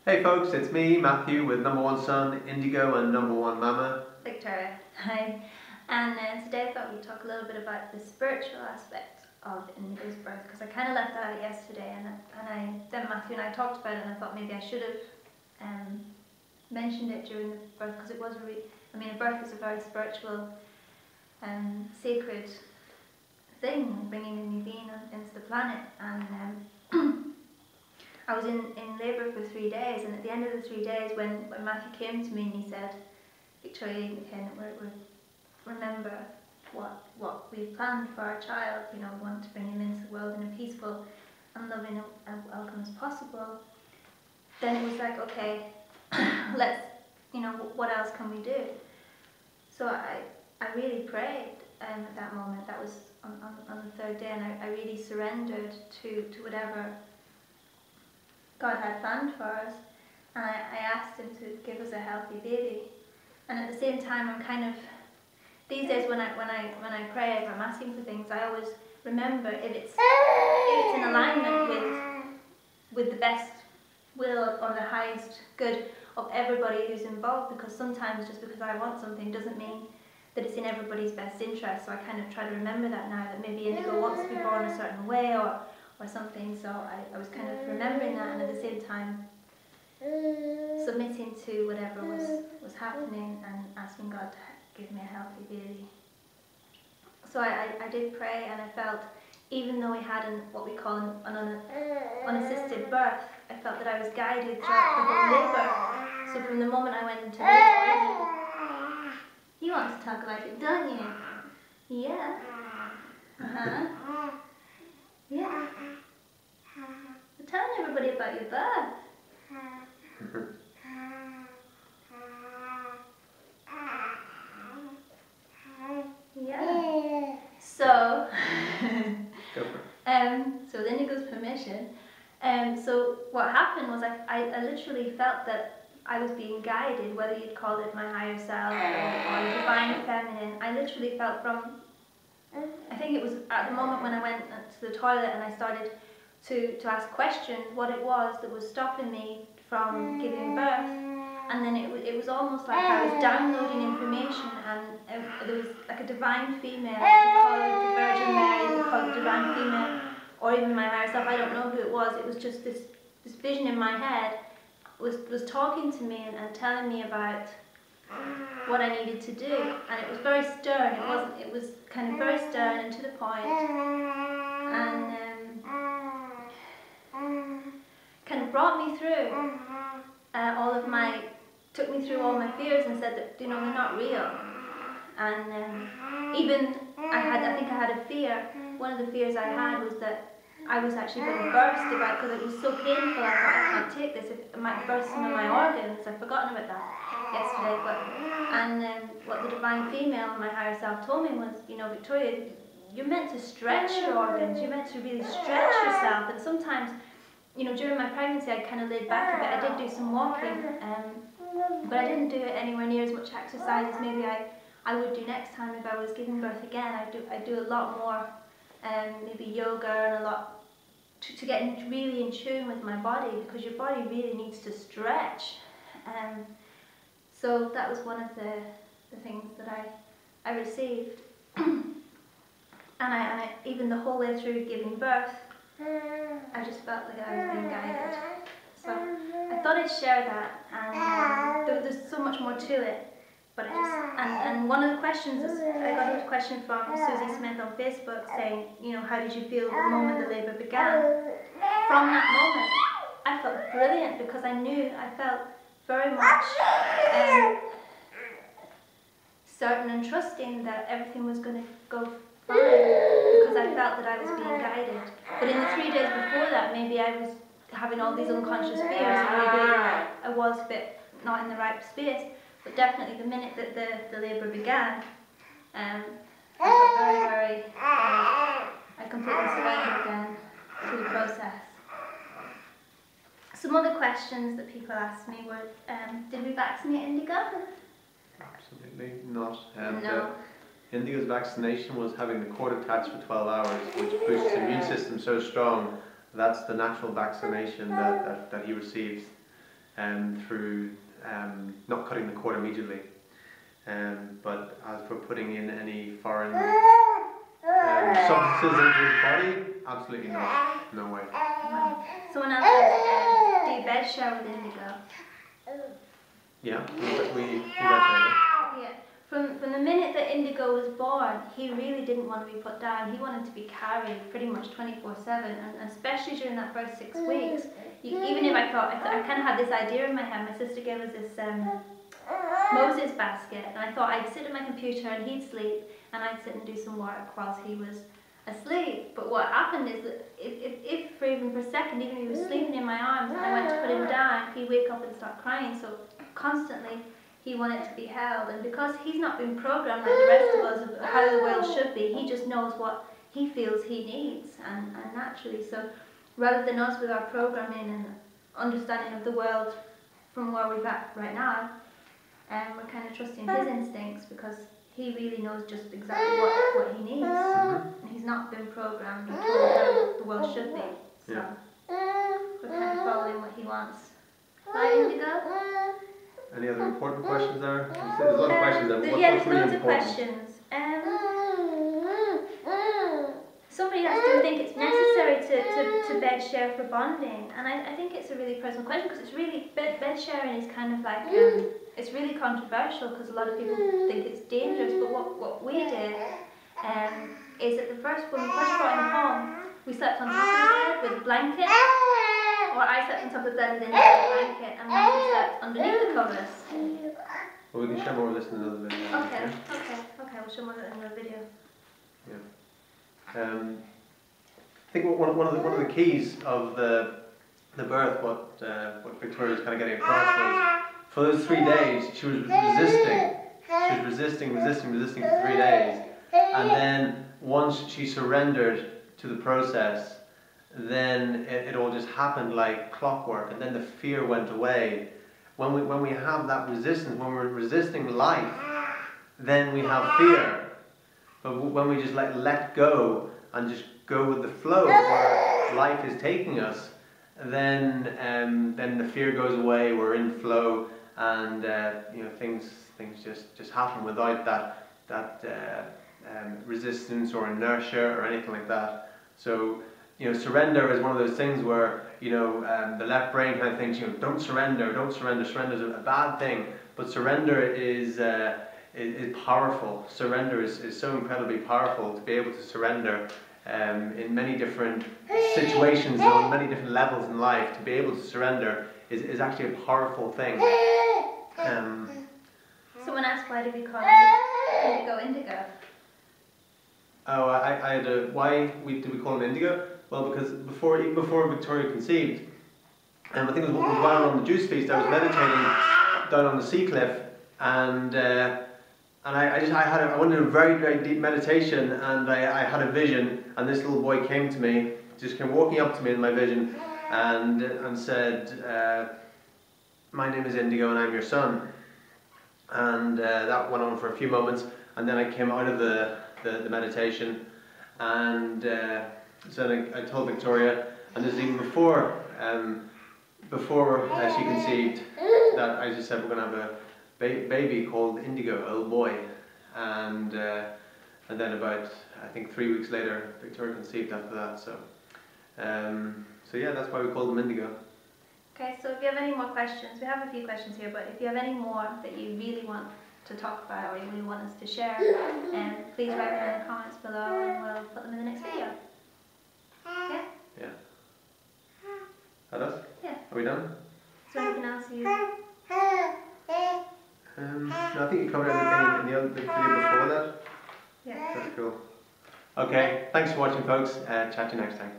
Hey folks, it's me, Matthew, with number one son, Indigo, and number one mama, Victoria. Hi. And today I thought we'd talk a little bit about the spiritual aspect of Indigo's birth, because I kind of left that out yesterday, and then Matthew and I talked about it, and I thought maybe I should have mentioned it during the birth, because it was a birth is a very spiritual and sacred thing, bringing a new being into the planet. And I was in labour for 3 days, and at the end of the 3 days, when Matthew came to me and he said, Victoria, remember what we've planned for our child, we want to bring him into the world in a peaceful and loving and welcome as possible. Then it was like, okay, let's, what else can we do? So I really prayed at that moment. That was on the third day, and I really surrendered to whatever God had planned for us, and I asked him to give us a healthy baby. And at the same time, I'm kind of, these days when I pray, if I'm asking for things, I always remember if it's in alignment with the best will or the highest good of everybody who's involved, because sometimes just because I want something doesn't mean that it's in everybody's best interest. So I kind of try to remember that now, that maybe Indigo wants to be born a certain way or something. So I was kind of remembering that, and at the same time submitting to whatever was happening and asking God to give me a healthy baby. So I did pray, and I felt, even though we had what we call an unassisted birth, I felt that I was guided throughout the whole labour. So from the moment I went into labour, you want to talk about it, don't you? Yeah. Yeah. Well, tell everybody about your birth. Yeah. So, so with Indigo's permission, so what happened was I literally felt that I was being guided, whether you'd call it my higher self or the divine feminine. I literally felt from, I think it was at the moment when I went to the toilet and I started to ask questions what it was that was stopping me from giving birth. And then it was almost like I was downloading information, and there was like a divine female, we call it the Virgin Mary, we call it divine female, or even my higher self, I don't know who it was. It was just this vision in my head was talking to me and telling me about what I needed to do. And it was very stern. It was kind of very stern and to the point, and kind of brought me through took me through all my fears and said that, they're not real. And even I think I had a fear. One of the fears I had was that I was actually going to burst, because it was so painful. I thought, I can't take this. It might burst some of my organs. I'd forgotten about that yesterday. What the divine female and my higher self told me was, Victoria, you're meant to stretch your organs. You're meant to really stretch yourself. And sometimes, during my pregnancy, I kind of laid back a bit. I did do some walking, but I didn't do it anywhere near as much exercise as maybe I would do next time if I was giving birth again. I do a lot more, maybe yoga, and a lot to get really in tune with my body, because your body really needs to stretch. So that was one of the things that I received. and I even the whole way through giving birth, I just felt like I was being guided. So I thought I'd share that, and there's so much more to it. But and one of the questions I got a question from Susie Smith on Facebook saying, how did you feel the moment the labour began? From that moment, I felt brilliant, because I felt very much certain and trusting that everything was going to go fine, because I felt that I was being guided. But in the 3 days before that, maybe I was having all these unconscious fears, and maybe I was a bit not in the right space. But definitely the minute that the labour began, I felt very, I completely surrendered again to the process. Some other questions that people asked me were, did we vaccinate Indigo? Absolutely not. No. Indigo's vaccination was having the cord attached for 12 hours, which boosts the immune system so strong. That's the natural vaccination that he receives. through not cutting the cord immediately. But as for putting in any foreign substances into his body, absolutely not. No way. Someone else said, do you bed share with Indigo? Yeah, we that. Yeah. From the minute that Indigo was born, he really didn't want to be put down. He wanted to be carried pretty much 24/7, and especially during that first 6 weeks. Even if I kind of had this idea in my head. My sister gave us this Moses basket, and I thought I'd sit at my computer and he'd sleep, and I'd sit and do some work whilst he was asleep. But what happened is that if for even for a second, even if he was sleeping in my arms and I went to put him down, he'd wake up and start crying. So constantly he wanted to be held, and because he's not been programmed like the rest of us of how the world should be, he just knows what he feels he needs, and naturally. So rather than us with our programming and understanding of the world from where we're at right now, we're kind of trusting his instincts, because he really knows just exactly what he needs, and he's not been programmed or told how the world should be. So we're kind of following what he wants. Right, Indigo? Any other important questions there? There's a lot of questions there. But There's loads of questions. Somebody asked, do you think it's necessary to bed share for bonding? And I think it's a really personal question, because it's really, bed sharing is kind of like, it's really controversial, because a lot of people think it's dangerous. But what we did is that when we first brought him home, we slept on top of the bed with a blanket, or I slept on top of the bed with a blanket, and Matthew slept underneath the covers. Well, we can share more of this in another video. Okay, we'll show more of it in another video. Yeah. I think one of the keys of the birth, what Victoria was kind of getting across, was for those 3 days she was resisting. She was resisting for 3 days, and then once she surrendered to the process, then it all just happened like clockwork, and then the fear went away. When we have that resistance, when we're resisting life, then we have fear. But when we just let go and just go with the flow of where life is taking us, then the fear goes away. We're in flow, and things just happen without that resistance or inertia or anything like that. So surrender is one of those things where the left brain kind of thinks don't surrender. Surrender is a bad thing, but surrender is powerful. Surrender is so incredibly powerful. To be able to surrender in many different situations, on many different levels in life, to be able to surrender is actually a powerful thing. Someone asked, why do we call him Indigo? Oh, I had a, why did we call him Indigo? Well, because even before Victoria conceived, I think it was while on the juice feast, I was meditating down on the sea cliff, and I went in a very, very deep meditation, and I had a vision, and this little boy came to me, just came walking up to me in my vision, and said, my name is Indigo and I'm your son. And that went on for a few moments, and then I came out of the meditation, and so I told Victoria, and this is even before she conceived, that I just said we're going to have a baby called Indigo, a little boy, and then about, I think 3 weeks later, Victoria conceived after that. So yeah, that's why we called him Indigo. Okay, so if you have any more questions, we have a few questions here, but if you have any more that you really want to talk about or you really want us to share, please write them in the comments below, and we'll put them in the next video. Okay? Yeah. That us? Yeah. Are we done? Is there anything else you... No, I think you covered everything in the other video before that. Yeah. That's cool. Okay, thanks for watching, folks. Chat to you next time.